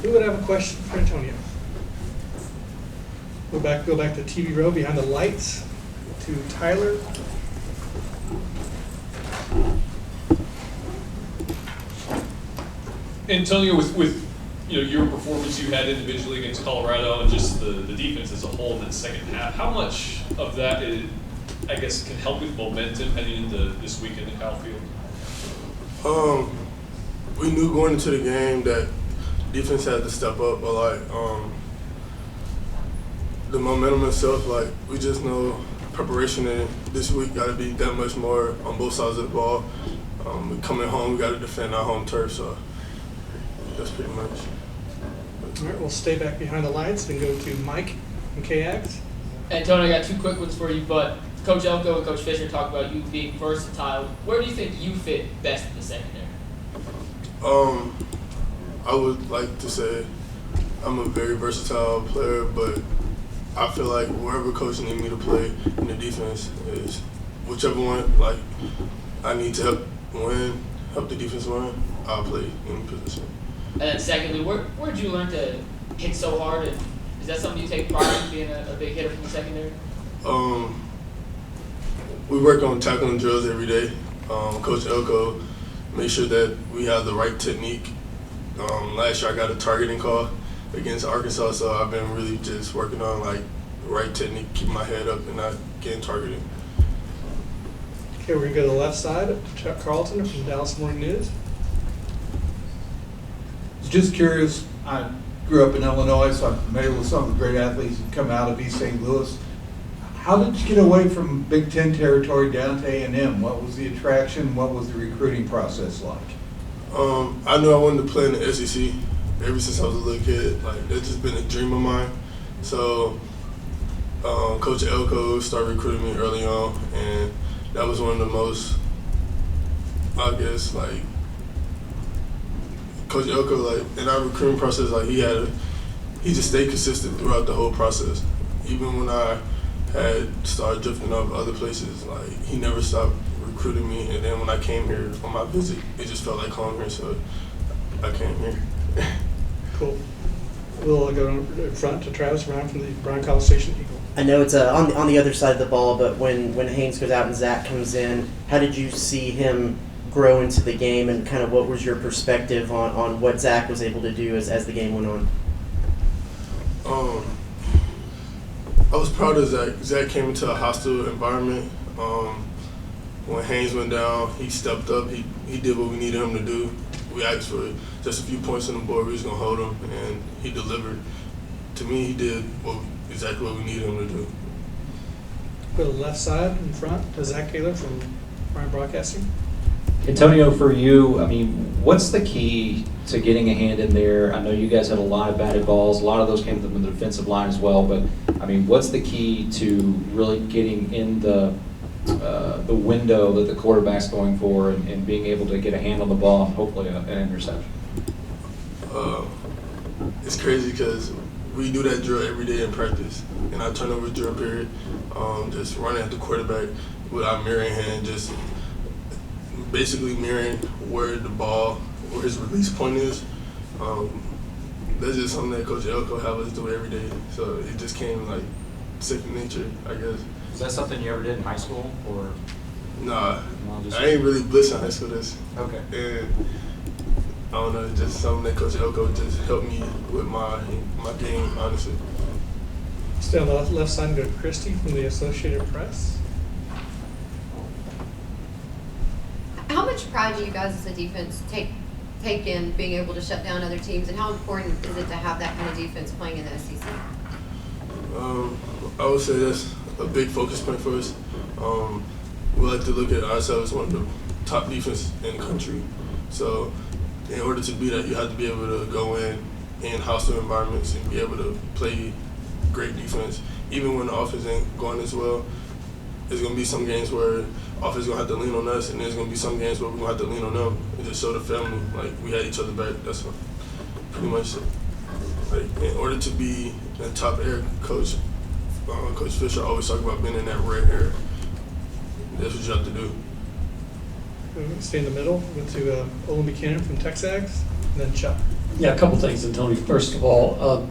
Who would have a question for Antonio? Go back to TV row behind the lights to Tyler. Antonio, with your performance you had individually against Colorado and just the defense as a whole in that second half, how much of that I guess can help with momentum heading into this weekend at Kyle Field? We knew going into the game that defense had to step up, but the momentum itself, we just know preparation in this week got to be that much more on both sides of the ball. We coming home, we got to defend our home turf, so that's pretty much. All right, we'll stay back behind the lights and go to Mike from KAGS. Antonio, I got two quick ones for you, but Coach Elko and Coach Fisher talked about you being versatile. Where do you think you fit best in the secondary? I would like to say I'm a very versatile player, but I feel like wherever coach needs me to play in the defense is whichever one, I need to help the defense win, I'll play in position. And then secondly, where'd you learn to hit so hard? And is that something you take pride in, being a big hitter from the secondary? We work on tackling drills every day. Coach Elko made sure that we have the right technique. Last year I got a targeting call against Arkansas, so I've been really just working on the right technique, keeping my head up and not getting targeted. Okay, we're gonna go to the left side. Chuck Carlton from Dallas Morning News. Just curious, I grew up in Illinois, so I'm familiar with some of the great athletes that come out of East St. Louis. How did you get away from Big Ten territory down to A&M? What was the attraction? What was the recruiting process like? I knew I wanted to play in the SEC ever since I was a little kid. That's just been a dream of mine. So Coach Elko started recruiting me early on, and that was one of the most, I guess, Coach Elko, in our recruiting process, he just stayed consistent throughout the whole process. Even when I had started drifting off other places, he never stopped recruiting me. And then when I came here on my visit, it just felt like home here, so I came here. Cool. We'll go in front to Travis Brown from the Bryan College Station Eagle. I know it's on the other side of the ball, but when Haynes goes out and Zach comes in, how did you see him grow into the game, and kind of what was your perspective on what Zach was able to do as the game went on? I was proud of Zach. Zach came into a hostile environment. When Haynes went down, he stepped up. He did what we needed him to do. We asked for just a few points on the board. We was going to hold him, and he delivered. To me, he did exactly what we needed him to do. Go to the left side in front to Zach Kaler from Bryan Broadcasting. Antonio, for you, what's the key to getting a hand in there? I know you guys had a lot of batted balls. A lot of those came from the defensive line as well. But what's the key to really getting in the window that the quarterback's going for and being able to get a hand on the ball and hopefully an interception? It's crazy because we do that drill every day in practice. In our turnover drill period, just running at the quarterback with our mirroring hand, just basically mirroring where his release point is. That's just something that Coach Elko have us do every day. So it just came second nature, I guess. Is that something you ever did in high school, or? Nah, I ain't really blitz in high school. Okay. And I don't know, just something that Coach Elko just helped me with my game, honestly. Stay on the left side and go to Christy from the Associated Press. How much pride do you guys as a defense take in being able to shut down other teams, and how important is it to have that kind of defense playing in the SEC? I would say that's a big focus point for us. We like to look at ourselves as one of the top defenses in the country. So in order to be that, you have to be able to go in hostile environments and be able to play great defense. Even when the offense ain't going as well, there's going to be some games where offense is going to have to lean on us, and there's going to be some games where we're going to have to lean on them and just show the family, we had each other back. That's pretty much it. In order to be a top air coach, Coach Fisher always talk about being in that red area. That's what you have to do. Stay in the middle. Go to Olin Buchanan from Texags, and then Chuck. Yeah, a couple things, and Tony. First of all,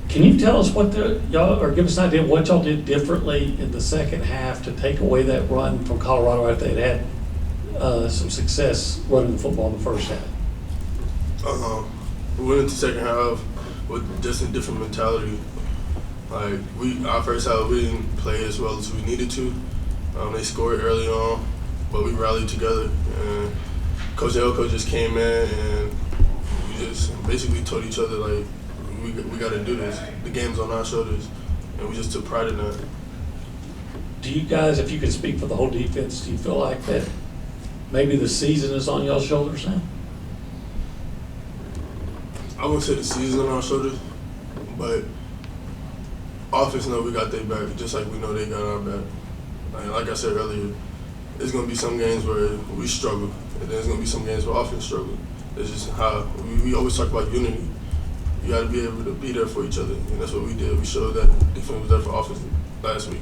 can you tell us what y'all, or give us an idea of what y'all did differently in the second half to take away that run from Colorado after they'd had some success running the football in the first half? We went into the second half with just a different mentality. Like our first half, we didn't play as well as we needed to. They scored early on, but we rallied together. And Coach Elko just came in, and we just basically told each other like, we got to do this. The game's on our shoulders, and we just took pride in that. Do you guys, if you could speak for the whole defense, do you feel like that maybe the season is on y'all's shoulders now? I wouldn't say the season on our shoulders, but offense know we got their back, just like we know they got our back. Like I said earlier, there's going to be some games where we struggle, and then there's going to be some games where offense struggle. It's just how we always talk about unity. You got to be able to be there for each other, and that's what we did. We showed that defense was there for offense last week.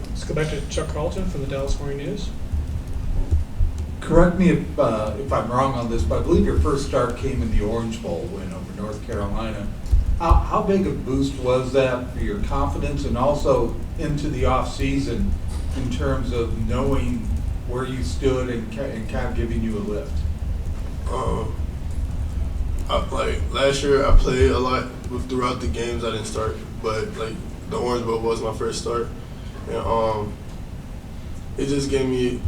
Let's go back to Chuck Carlton from the Dallas Morning News. Correct me if I'm wrong on this, but I believe your first start came in the Orange Bowl win over North Carolina. How big a boost was that for your confidence and also into the off season in terms of knowing where you stood and kind of giving you a lift? Last year, I played a lot throughout the games. I didn't start, but the Orange Bowl was my first start, and it just gave me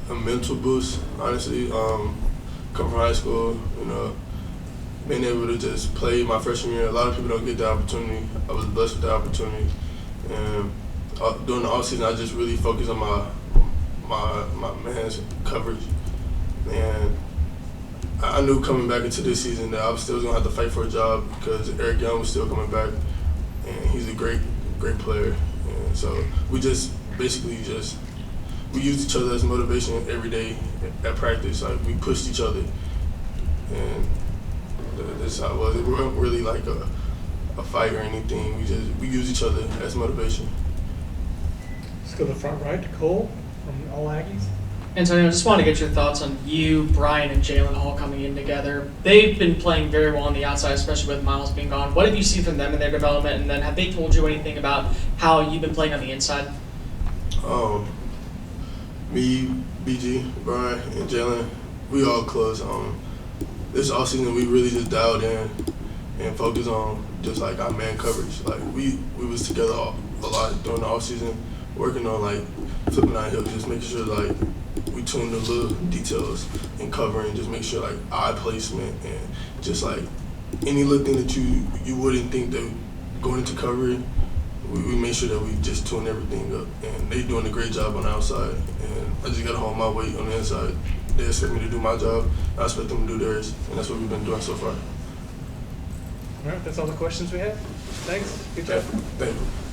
a mental boost. Honestly, coming from high school, being able to just play my freshman year. A lot of people don't get the opportunity. I was blessed with the opportunity, and during the offseason, I just really focused on my man's coverage, and I knew coming back into this season that I was still going to have to fight for a job because Eric Young was still coming back, and he's a great player. And so we just basically we used each other as motivation every day at practice. Like, we pushed each other, and that's how it was. We weren't really like a fight or anything. We used each other as motivation. Let's go to the front right to Cole from All Aggies. Antonio, I just want to get your thoughts on you, Brian, and Jalen all coming in together. They've been playing very well on the outside, especially with Miles being gone. What have you seen from them in their development? And then have they told you anything about how you've been playing on the inside? Me, BG, Brian, and Jalen, we all close. This offseason, we really just dialed in and focused on just like our man coverage. Like we was together a lot during the offseason, working on like flipping our hips, just making sure like we tuned the little details in covering, just make sure like eye placement and just like any little thing that you wouldn't think that going into covering, we made sure that we just tune everything up. And they doing a great job on the outside, and I just gotta hold my weight on the inside. They expect me to do my job, I expect them to do theirs, and that's what we've been doing so far. All right, that's all the questions we have. Thanks. Good job. Thank you.